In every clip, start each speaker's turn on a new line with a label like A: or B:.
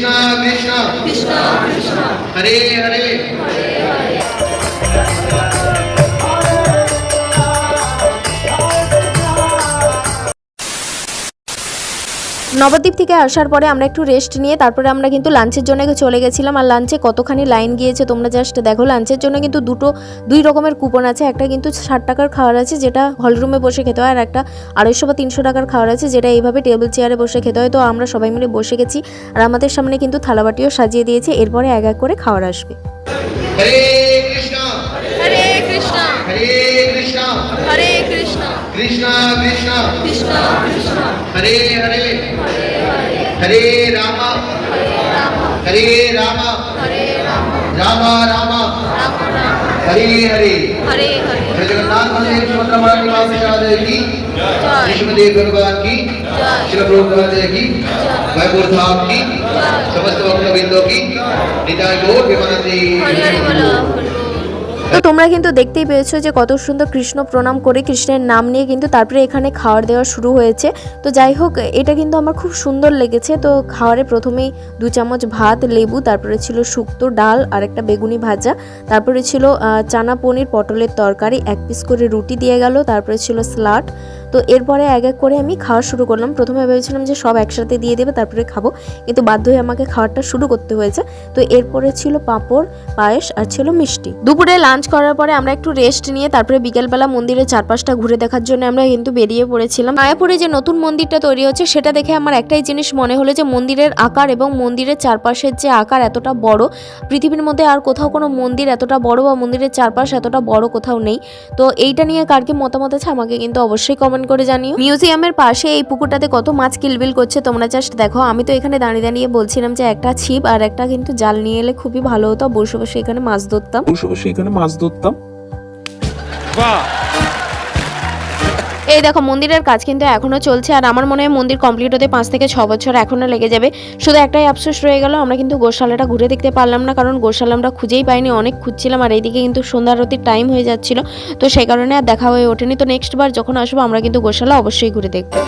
A: कृष्णा कृष्णा कृष्णा कृष्णा हरे हरे हरे हरे।
B: নবদ্বীপ থেকে আসার পরে আমরা একটু রেস্ট নিয়ে তারপরে আমরা কিন্তু লাঞ্চের জন্য চলে গেছিলাম। আর লাঞ্চে কতখানি লাইন গিয়েছে তোমরা জাস্ট দেখো। লাঞ্চের জন্য কিন্তু দুই রকমের কুপন আছে। একটা কিন্তু 60 টাকার খাওয়ার আছে যেটা হলরুমে বসে খেতে হয়, আর একটা 250 বা 300 টাকার খাওয়ার আছে যেটা এইভাবে টেবিল চেয়ারে বসে খেতে হয়। তো আমরা সবাই মিলে বসে গেছি আর আমাদের সামনে কিন্তু থালাবাটিও সাজিয়ে দিয়েছে। এরপরে এক এক করে খাওয়ার আসবে।
A: हरे कृष्णा
C: हरे कृष्णा
A: हरे कृष्णा
C: हरे कृष्णा
A: कृष्णा कृष्णा
C: कृष्णा कृष्णा
A: हरे हरे
C: हरे हरे
A: हरे राम
C: हरे राम
A: हरे राम
C: हरे राम
A: राम राम
C: राम राम
A: हरे हरे
C: हरे हरे।
A: श्री जगन्नाथ बलदेव सुभद्रा माता की की
C: जय
A: विष्णुदेव भगवान की
C: जय
A: श्री प्रभुपाद की वैभव धाम की समस्त भक्तवृंदों की निताय गौर प्रेमानंदी।
C: हरे हरे बोलो।
B: তো তোমরা কিন্তু দেখতেই পেয়েছো যে কত সুন্দর কৃষ্ণ প্রণাম করে কৃষ্ণের নাম নিয়ে কিন্তু তারপরে এখানে খাওয়ার দেওয়া শুরু হয়েছে। তো যাই হোক, এটা কিন্তু আমার খুব সুন্দর লেগেছে। তো খাওয়ারে প্রথমেই 2 চামচ ভাত, লেবু, তারপরে ছিল শুক্তো ডাল আর একটা বেগুনি ভাজা, তারপরে ছিল চানা পনির পটলের তরকারি, 1 পিস করে রুটি দিয়ে গেল, তারপরে ছিল স্যালাড। তো এরপরে এক এক করে আমি খাওয়া শুরু করলাম। প্রথমে ভেবেছিলাম যে সব একসাথে দিয়ে দেবে তারপরে খাবো, কিন্তু বাধ্য হয়ে আমাকে খাওয়াটা শুরু করতে হয়েছে। তো এরপরে ছিল পাঁপড়, পায়েস আর ছিল মিষ্টি। দুপুরে লাঞ্চ করার পরে আমরা একটু রেস্ট নিয়ে তারপরে বিকেলবেলা মন্দিরের চারপাশটা ঘুরে দেখার জন্য আমরা কিন্তু বেরিয়ে পড়েছিলাম। মায়াপুরে যে নতুন মন্দিরটা তৈরি হচ্ছে সেটা দেখে আমার একটাই জিনিস মনে হলো যে মন্দিরের আকার এবং মন্দিরের চারপাশের যে আকার এতটা বড়, পৃথিবীর মধ্যে আর কোথাও কোনো মন্দির এতটা বড় বা মন্দিরের চারপাশ এতটা বড় কোথাও নেই। তো এইটা নিয়ে কার কি মতামত আছে আমাকে কিন্তু অবশ্যই কমেন্ট করে জানিও। মিউজিয়ামের পাশে এই পুকুরটাতে কত মাছ কিলবিল করছে তোমরা জাস্ট দেখো। আমি তো এখানে দাঁড়িয়ে দাঁড়িয়ে বলছিলাম যে একটা ছিপ আর একটা কিন্তু জাল নিয়ে এলে খুবই ভালো হতো, বসে বসে এখানে মাছ ধরতাম। এই দেখো মন্দিরের কাজ কিন্তু এখনো চলছে আর আমার মনে হয় মন্দির কমপ্লিট হতে 5 থেকে 6 বছর এখনো লেগে যাবে। শুধু একটাই আফসোস রয়ে গেল, আমরা কিন্তু গোশালাটা ঘুরে দেখতে পারলাম না, কারণ গোশালা আমরা খুঁজেই পাইনি, অনেক খুঁজছিলাম আর এইদিকে কিন্তু সন্ধ্যা আরতির টাইম হয়ে যাচ্ছিল। তো সেই কারণে আর দেখা হয়ে ওঠেনি। তো নেক্সট বার যখন আসবো আমরা কিন্তু গোশালা অবশ্যই ঘুরে দেখবো।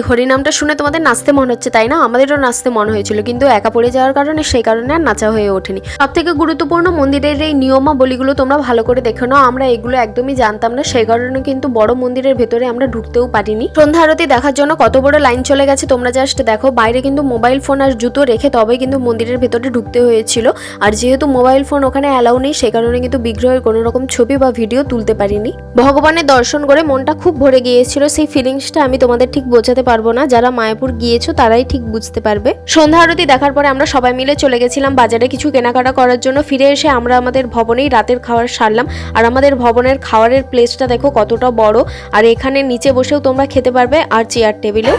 B: হরিনামটা শুনে তোমাদের নাচতে মনে হচ্ছে তাই না? আমাদেরও নাচতে মনে হয়েছিল, কিন্তু একা পড়ে যাওয়ার কারণে সেই কারণে আর নাচা হয়ে ওঠেনি। সব থেকে গুরুত্বপূর্ণ মন্দিরের এই নিয়মাবলীগুলো তোমরা ভালো করে দেখো নাও। আমরা এগুলো একদমই জানতাম না, সেই কারণে কিন্তু বড় মন্দিরের ভেতরে আমরা ঢুকতেও পারিনি। সন্ধ্যা আরতি দেখার জন্য কত বড় লাইন চলে গেছে তোমরা জাস্ট দেখো। বাইরে কিন্তু মোবাইল ফোন আর জুতো রেখে তবে কিন্তু মন্দিরের ভেতরে ঢুকতে হয়েছিল। আর যেহেতু মোবাইল ফোন ওখানে অ্যালাউ নেই সেই কারণে কিন্তু বিগ্রহের কোনো রকম ছবি বা ভিডিও তুলতে পারিনি। ভগবানের দর্শন করে মনটা খুব ভরে গিয়েছিল। সেই ফিলিংসটা আমি তোমাদের ঠিক বোঝাতে পারবো না, যারা মায়াপুর গিয়েছো তারাই ঠিক বুঝতে পারবে। সন্ধ্যা আরতি দেখার পরে আমরা সবাই মিলে চলে গেছিলাম বাজারে কিছু কেনাকাটা করার জন্য। ফিরে এসে আমরা আমাদের ভবনেই রাতের খাবার সারলাম। আর আমাদের ভবনের খাবারের প্লেসটা দেখো কতটা বড়, আর এখানে নিচে বসেও তোমরা খেতে পারবে আর চেয়ার টেবিলেও।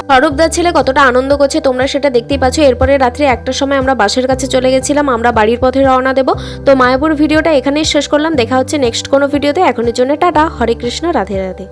B: স্বরূপদার ছেলে কতটা আনন্দ করছে তোমরা সেটা দেখতেই পাচ্ছ। এরপরে রাত্রি 1টার সময় আমরা বাসের কাছে চলে গেছিলাম, আমরা বাড়ির পথে রওনা দেব। তো মায়াপুর ভিডিওটা এখানেই শেষ করলাম, দেখা হচ্ছে নেক্সট কোনো ভিডিওতে। এখনের জন্য টাটা, হরে কৃষ্ণ, রাধে রাধে।